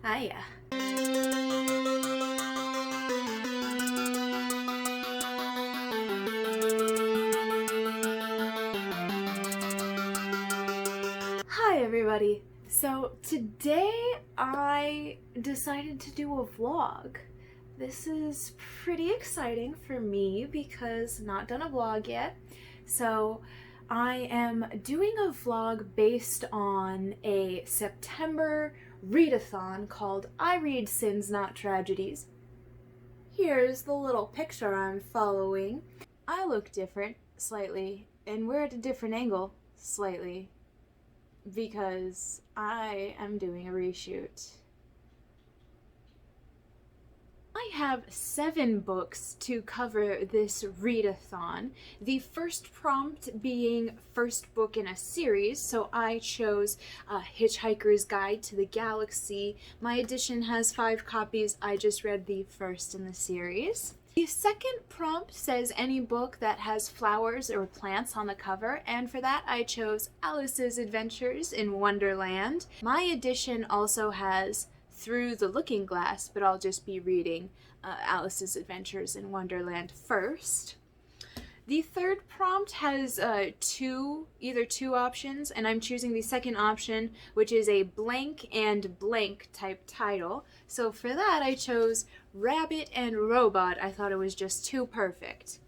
Hiya. Hi everybody. So today I decided to do a vlog. This is pretty exciting for me because not done a vlog yet. So I am doing a vlog based on a September read-a-thon called I Read Sins Not Tragedies. Here's the little picture I'm following. I look different, slightly, and we're at a different angle, slightly, because I am doing a reshoot. I have 7 books to cover this read-a-thon. The first prompt being first book in a series, so I chose Hitchhiker's Guide to the Galaxy. My edition has 5 copies. I just read the first in the series. The second prompt says any book that has flowers or plants on the cover, and for that I chose Alice's Adventures in Wonderland. My edition also has Through the Looking Glass, but I'll just be reading Alice's Adventures in Wonderland first. The third prompt has either two options, and I'm choosing the second option, which is a blank and blank type title. So for that I chose Rabbit and Robot. I thought it was just too perfect.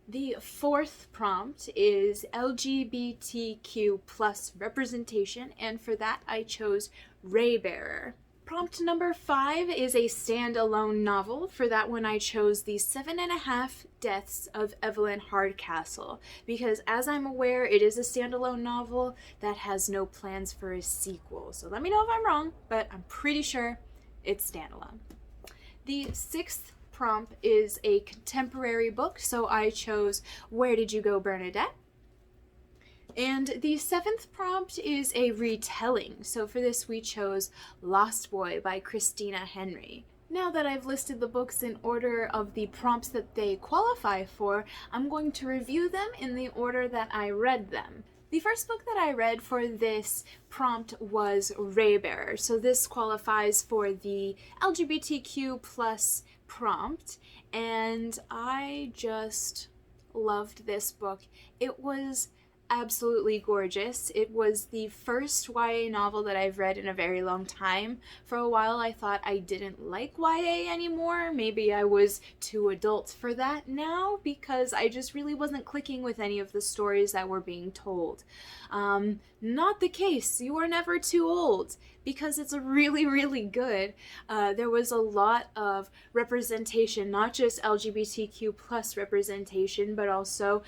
The fourth prompt is LGBTQ plus representation, and for that I chose Raybearer. Prompt number 5 is a standalone novel. For that one I chose The 7.5 Deaths of Evelyn Hardcastle, because as I'm aware it is a standalone novel that has no plans for a sequel. So let me know if I'm wrong, but I'm pretty sure it's standalone. The sixth prompt is a contemporary book, so I chose Where Did You Go, Bernadette? And the 7th prompt is a retelling, so for this we chose Lost Boy by Christina Henry. Now that I've listed the books in order of the prompts that they qualify for, I'm going to review them in the order that I read them. The first book that I read for this prompt was Raybearer, so this qualifies for the LGBTQ plus prompt, and I just loved this book. It was absolutely gorgeous. It was the first YA novel that I've read in a very long time. For a while I thought I didn't like YA anymore. Maybe I was too adult for that now, because I just really wasn't clicking with any of the stories that were being told. Not the case. You are never too old, because it's really, really good. There was a lot of representation, not just LGBTQ plus representation, but also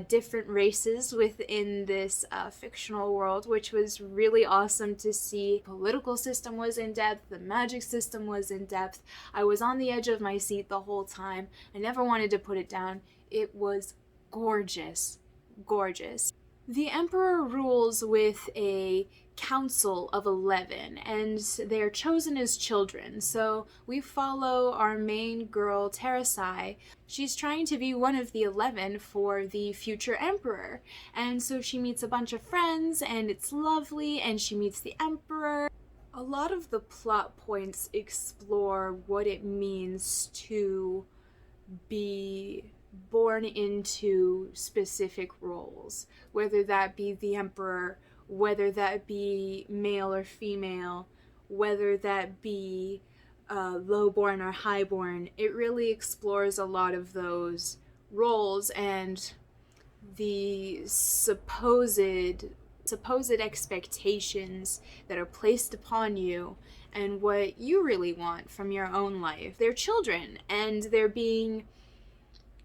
different races within this fictional world, which was really awesome to see. The political system was in depth, the magic system was in depth. I was on the edge of my seat the whole time. I never wanted to put it down. It was gorgeous, gorgeous. The Emperor rules with a council of 11, and they're chosen as children. So we follow our main girl, Terasai. She's trying to be one of the 11 for the future emperor. And so she meets a bunch of friends, and it's lovely, and she meets the emperor. A lot of the plot points explore what it means to be born into specific roles, whether that be the emperor, whether that be male or female, whether that be lowborn or highborn. It really explores a lot of those roles and the supposed expectations that are placed upon you and what you really want from your own life. They're children, and they're being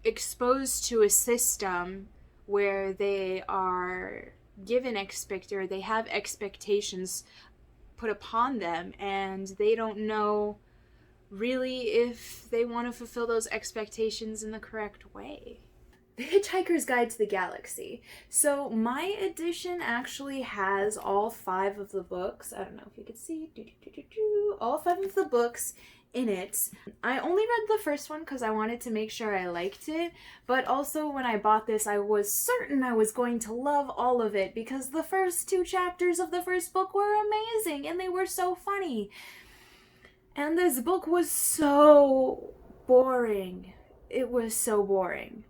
exposed to a system where they are given they have expectations put upon them, and they don't know really if they want to fulfill those expectations in the correct way. The Hitchhiker's Guide to the Galaxy. So my edition actually has all 5 of the books. I don't know if you can see. All 5 of the books in it. I only read the first one because I wanted to make sure I liked it, but also when I bought this I was certain I was going to love all of it because the first 2 chapters of the first book were amazing and they were so funny. And this book was so boring. It was so boring.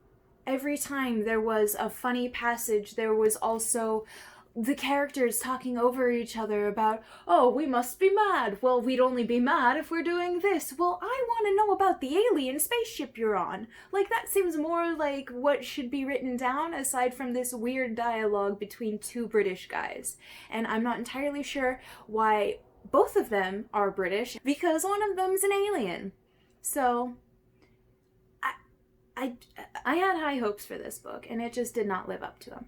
Every time there was a funny passage, there was also the characters talking over each other about, oh, we must be mad. Well, we'd only be mad if we're doing this. Well, I want to know about the alien spaceship you're on. Like, that seems more like what should be written down aside from this weird dialogue between two British guys. And I'm not entirely sure why both of them are British, because one of them's an alien. So I had high hopes for this book, and it just did not live up to them.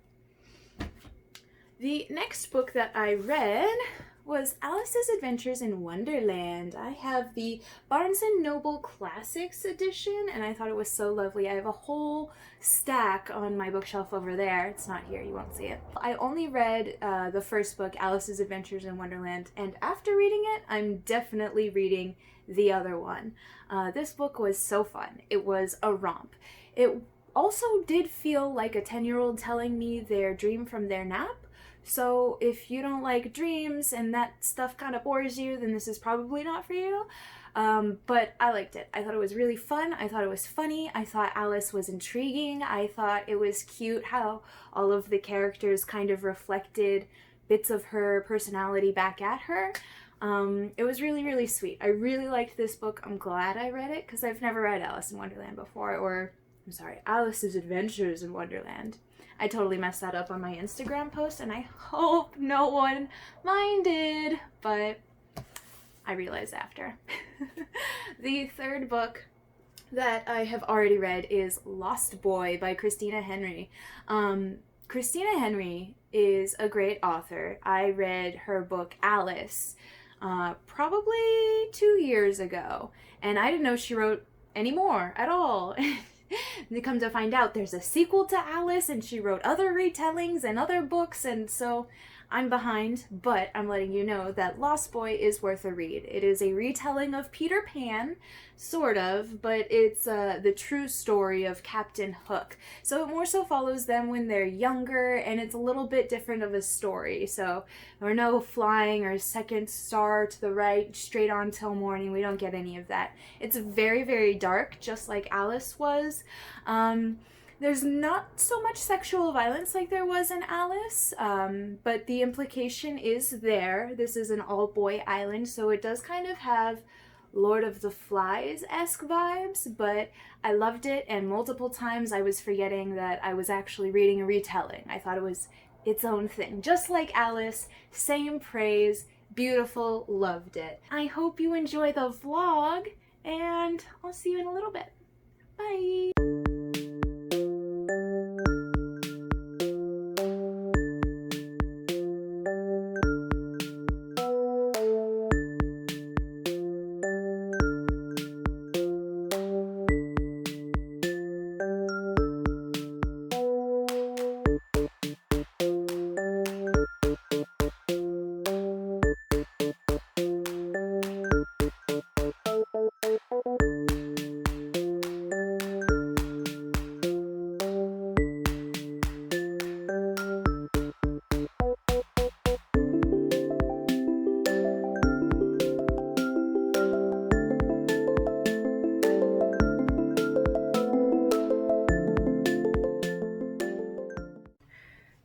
The next book that I read was Alice's Adventures in Wonderland. I have the Barnes & Noble Classics edition, and I thought it was so lovely. I have a whole stack on my bookshelf over there. It's not here, you won't see it. I only read the first book, Alice's Adventures in Wonderland, and after reading it, I'm definitely reading the other one. This book was so fun. It was a romp. It also did feel like a 10-year-old telling me their dream from their nap. So if you don't like dreams and that stuff kind of bores you, then this is probably not for you. But I liked it. I thought it was really fun. I thought it was funny. I thought Alice was intriguing. I thought it was cute how all of the characters kind of reflected bits of her personality back at her. It was really, really sweet. I really liked this book. I'm glad I read it because I've never read Alice in Wonderland before, or, I'm sorry, Alice's Adventures in Wonderland. I totally messed that up on my Instagram post, and I hope no one minded, but I realized after. The third book that I have already read is Lost Boy by Christina Henry. Christina Henry is a great author. I read her book Alice probably 2 years ago, and I didn't know she wrote any more at all. And they come to find out there's a sequel to Alice, and she wrote other retellings and other books, and so I'm behind, but I'm letting you know that Lost Boy is worth a read. It is a retelling of Peter Pan, sort of, but it's the true story of Captain Hook. So it more so follows them when they're younger, and it's a little bit different of a story. So there are no flying or second star to the right, straight on till morning. We don't get any of that. It's very, very dark, just like Alice was. There's not so much sexual violence like there was in Alice, but the implication is there. This is an all-boy island, so it does kind of have Lord of the Flies-esque vibes, but I loved it, and multiple times I was forgetting that I was actually reading a retelling. I thought it was its own thing. Just like Alice, same praise, beautiful, loved it. I hope you enjoy the vlog, and I'll see you in a little bit. Bye!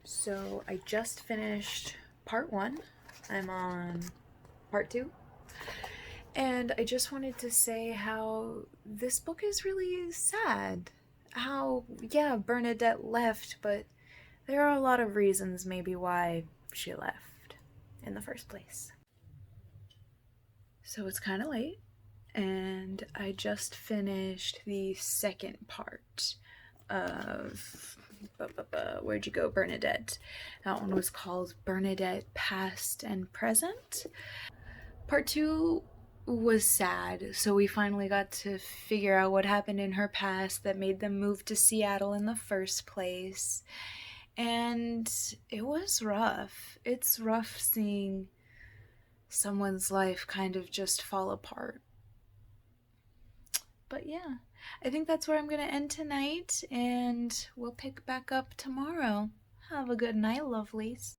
So I just finished part 1. I'm on part 2. And I just wanted to say how this book is really sad. How, yeah, Bernadette left, but there are a lot of reasons maybe why she left in the first place. So it's kind of late, and I just finished the second part of Where'd You Go, Bernadette? That one was called Bernadette Past and Present. Part 2 was sad, so we finally got to figure out what happened in her past that made them move to Seattle in the first place. And it was rough. It's rough seeing someone's life kind of just fall apart. But yeah, I think that's where I'm going to end tonight, and we'll pick back up tomorrow. Have a good night, lovelies.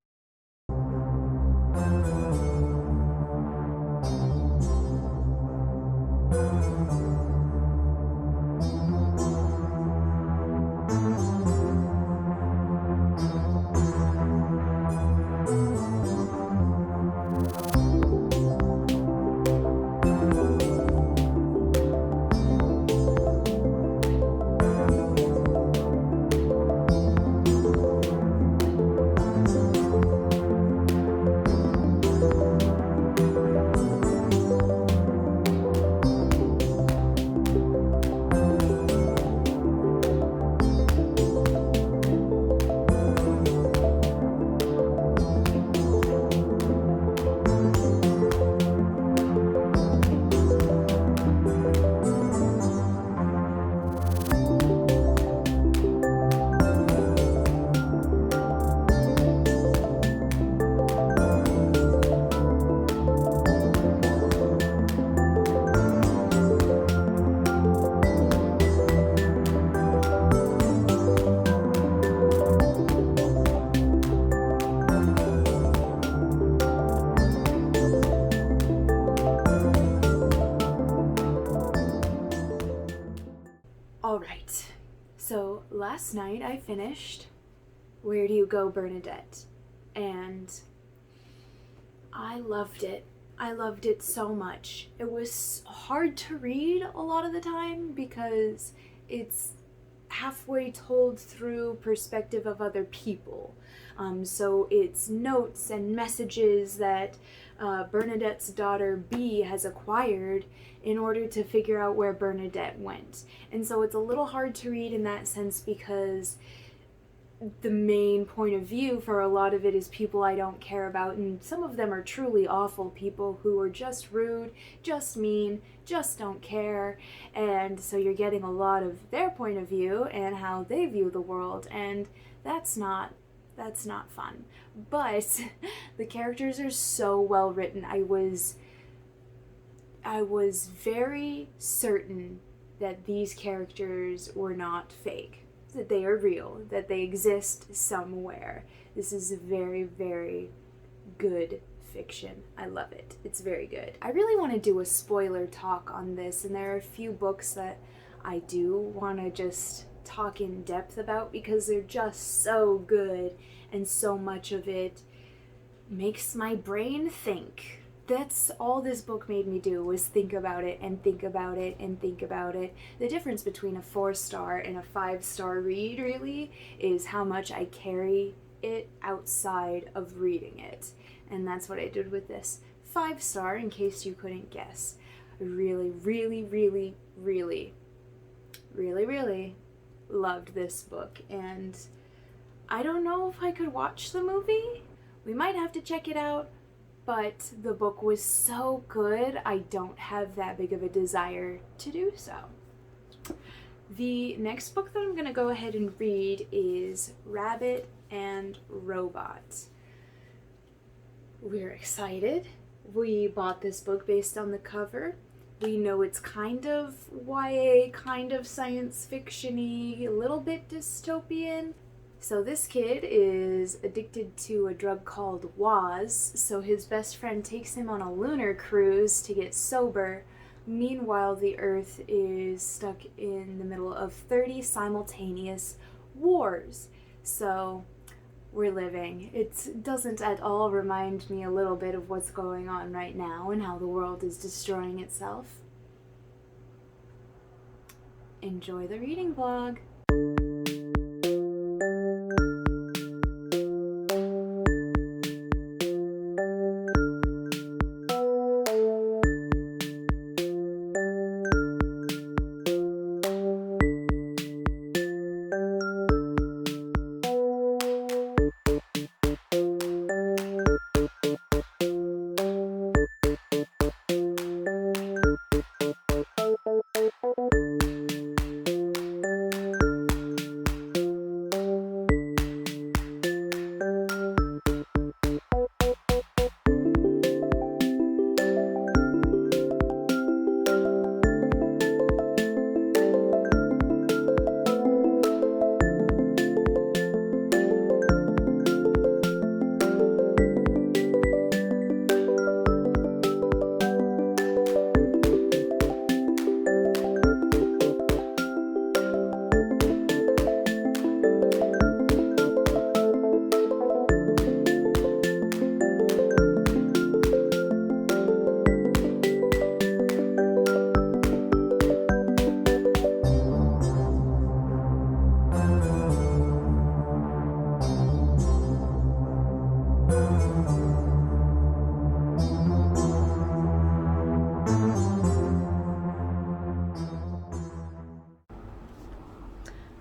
last night I finished Where Do You Go, Bernadette? And I loved it. I loved it so much. It was hard to read a lot of the time because it's halfway told through perspective of other people. So it's notes and messages that Bernadette's daughter B has acquired in order to figure out where Bernadette went. And so it's a little hard to read in that sense because the main point of view for a lot of it is people I don't care about, and some of them are truly awful people who are just rude, just mean, just don't care, and so you're getting a lot of their point of view and how they view the world, and that's not fun. But the characters are so well written. I was very certain that these characters were not fake, that they are real, that they exist somewhere. This is very, very good fiction. I love it. It's very good. I really want to do a spoiler talk on this, and there are a few books that I do want to just talk in depth about because they're just so good, and so much of it makes my brain think. That's all this book made me do, was think about it and think about it and think about it. The difference between a 4-star and a 5-star read really is how much I carry it outside of reading it. And that's what I did with this 5-star, in case you couldn't guess. I really, really, really, really, really, really loved this book. And I don't know if I could watch the movie. We might have to check it out. But the book was so good, I don't have that big of a desire to do so. The next book that I'm going to go ahead and read is Rabbit and Robot. We're excited. We bought this book based on the cover. We know it's kind of YA, kind of science fiction-y, a little bit dystopian. So this kid is addicted to a drug called Woz, so his best friend takes him on a lunar cruise to get sober. Meanwhile, the Earth is stuck in the middle of 30 simultaneous wars. So we're living. It doesn't at all remind me a little bit of what's going on right now and how the world is destroying itself. Enjoy the reading vlog.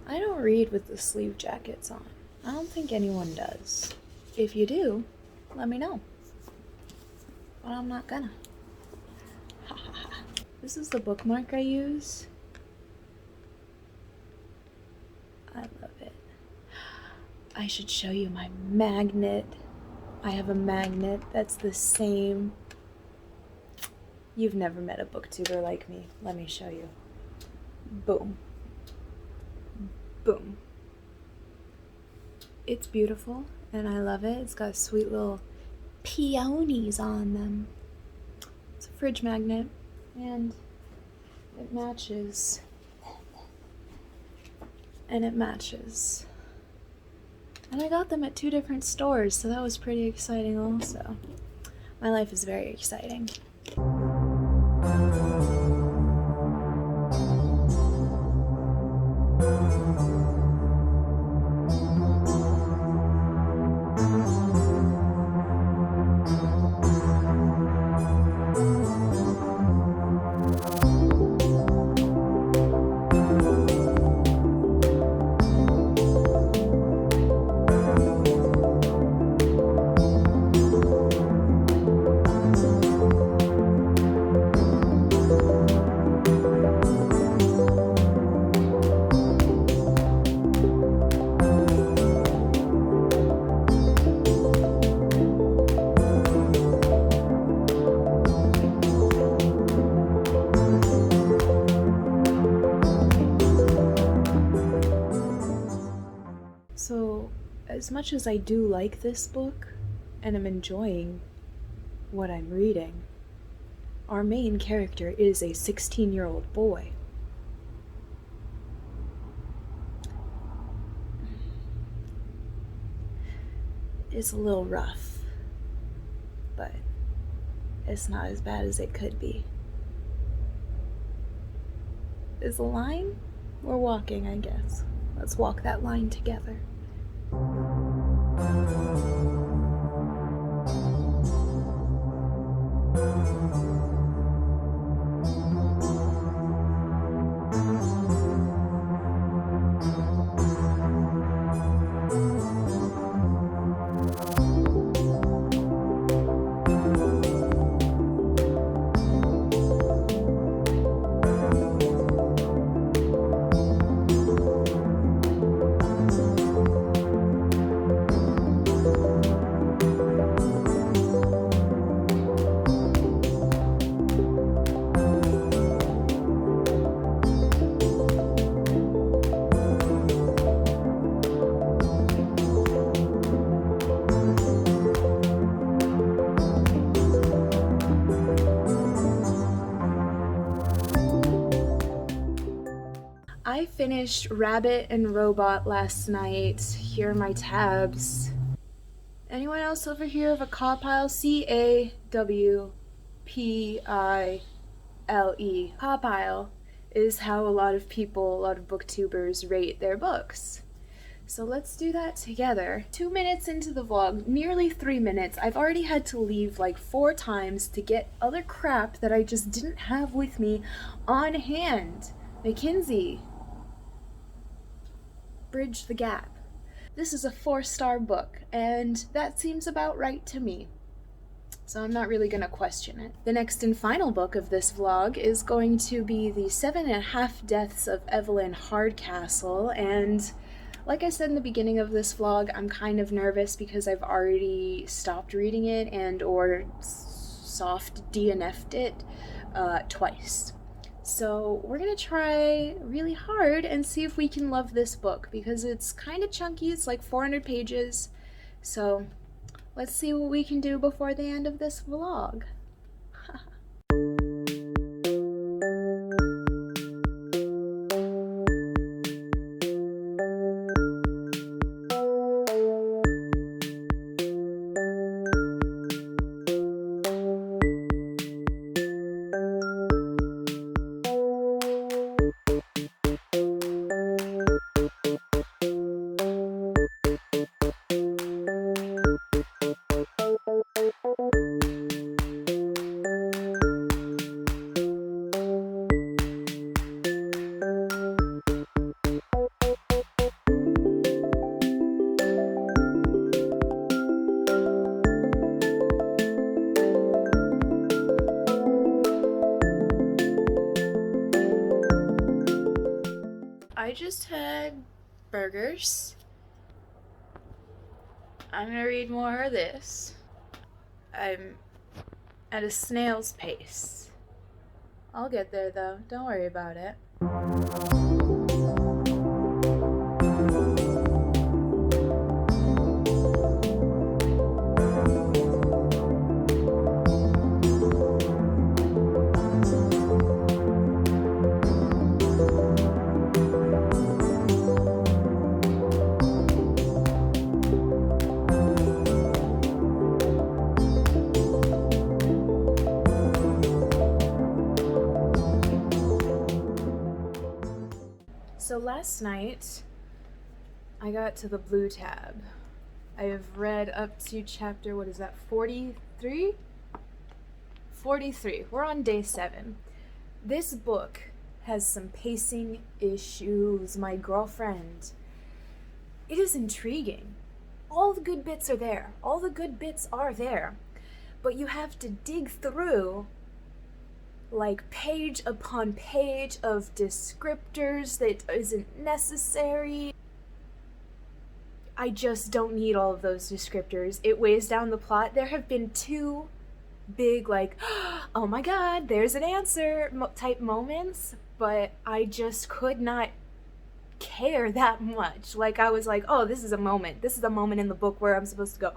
I don't read with the sleeve jackets on. I don't think anyone does. If you do, let me know. But I'm not gonna. This is the bookmark I use. I love it. I should show you my magnet. I have a magnet that's the same. You've never met a booktuber like me. Let me show you. Boom. Boom. It's beautiful and I love it. It's got sweet little peonies on them. It's a fridge magnet and it matches and it matches. And I got them at 2 different stores, so that was pretty exciting also. My life is very exciting. So, as much as I do like this book, and am enjoying what I'm reading, our main character is a 16-year-old boy. It's a little rough, but it's not as bad as it could be. Is the line? We're walking, I guess. Let's walk that line together. I finished Rabbit and Robot last night. Here are my tabs. Anyone else ever hear of a cawpile? C-A-W-P-I-L-E. Cawpile is how a lot of booktubers rate their books. So let's do that together. 2 minutes into the vlog, nearly 3 minutes. I've already had to leave like 4 times to get other crap that I just didn't have with me on hand. Mackenzie, bridge the gap. This is a 4-star book, and that seems about right to me. So I'm not really gonna question it. The next and final book of this vlog is going to be The 7.5 Deaths of Evelyn Hardcastle, and like I said in the beginning of this vlog, I'm kind of nervous because I've already stopped reading it and or soft DNF'd it twice. So we're gonna try really hard and see if we can love this book because it's kind of chunky. It's like 400 pages. So let's see what we can do before the end of this vlog. I just had burgers. I'm gonna read more of this. I'm at a snail's pace. I'll get there though, don't worry about it. last night I got to the blue tab. I have read up to chapter, what is that, 43? 43. We're on day 7. This book has some pacing issues, my girlfriend. It is intriguing. All the good bits are there. All the good bits are there. But you have to dig through like page upon page of descriptors that isn't necessary. I just don't need all of those descriptors. It weighs down the plot. There have been 2 big, like, oh my god, there's an answer type moments, but I just could not care that much. Like, I was like, oh, this is a moment. This is a moment in the book where I'm supposed to go,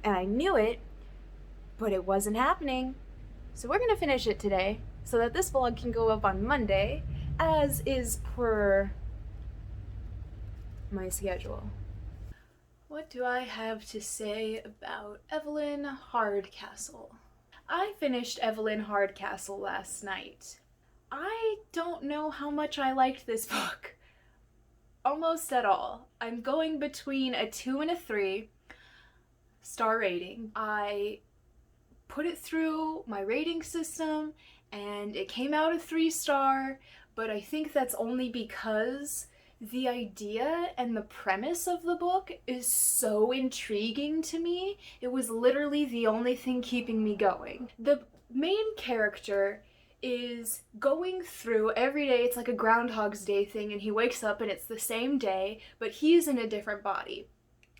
and I knew it, but it wasn't happening. So we're gonna finish it today so that this vlog can go up on Monday, as is per my schedule. What do I have to say about Evelyn Hardcastle? I finished Evelyn Hardcastle last night. I don't know how much I liked this book. Almost at all. I'm going between a 2 and a 3 star rating. I put it through my rating system and it came out a 3-star, but I think that's only because the idea and the premise of the book is so intriguing to me. It was literally the only thing keeping me going. The main character is going through every day. It's like a Groundhog's Day thing, and he wakes up and it's the same day, but he's in a different body.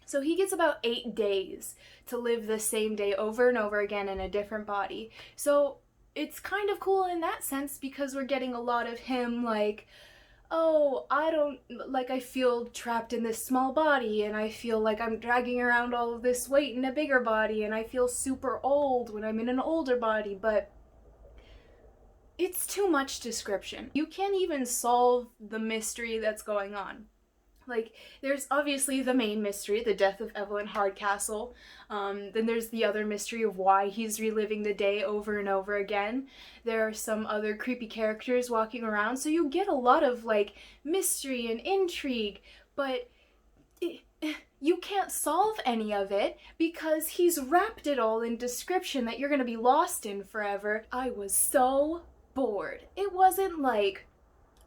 So he gets about 8 days to live the same day over and over again in a different body. So it's kind of cool in that sense because we're getting a lot of him like, oh, I feel trapped in this small body, and I feel like I'm dragging around all of this weight in a bigger body, and I feel super old when I'm in an older body, but it's too much description. You can't even solve the mystery that's going on. Like, there's obviously the main mystery, the death of Evelyn Hardcastle. Then there's the other mystery of why he's reliving the day over and over again. There are some other creepy characters walking around, so you get a lot of, like, mystery and intrigue, but you can't solve any of it because he's wrapped it all in description that you're gonna be lost in forever. I was so bored. It wasn't like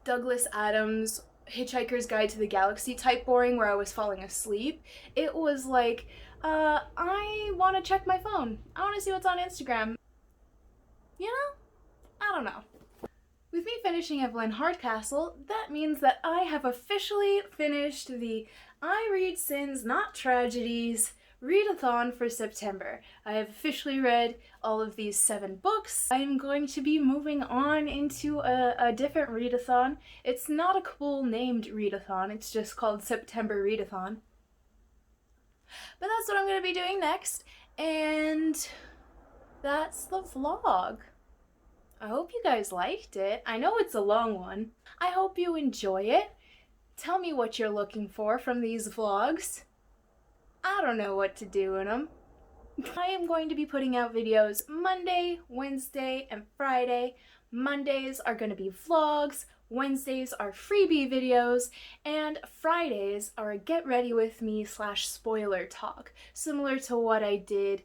Douglas Adams' Hitchhiker's Guide to the Galaxy type boring where I was falling asleep. It was like, I want to check my phone. I want to see what's on Instagram. You know? I don't know. With me finishing Evelyn Hardcastle, that means that I have officially finished the I Read Sins, Not Tragedies read-a-thon for September. I have officially read all of these 7 books. I'm going to be moving on into a different read-a-thon. It's not a cool named read-a-thon, it's just called September Read-a-thon. But that's what I'm going to be doing next, and that's the vlog. I hope you guys liked it. I know it's a long one. I hope you enjoy it. Tell me what you're looking for from these vlogs. I don't know what to do in them. I am going to be putting out videos Monday, Wednesday, and Friday. Mondays are going to be vlogs, Wednesdays are freebie videos, and Fridays are a get ready with me / spoiler talk, similar to what I did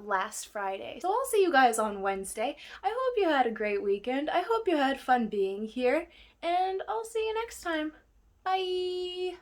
last Friday. So I'll see you guys on Wednesday. I hope you had a great weekend. I hope you had fun being here, and I'll see you next time. Bye!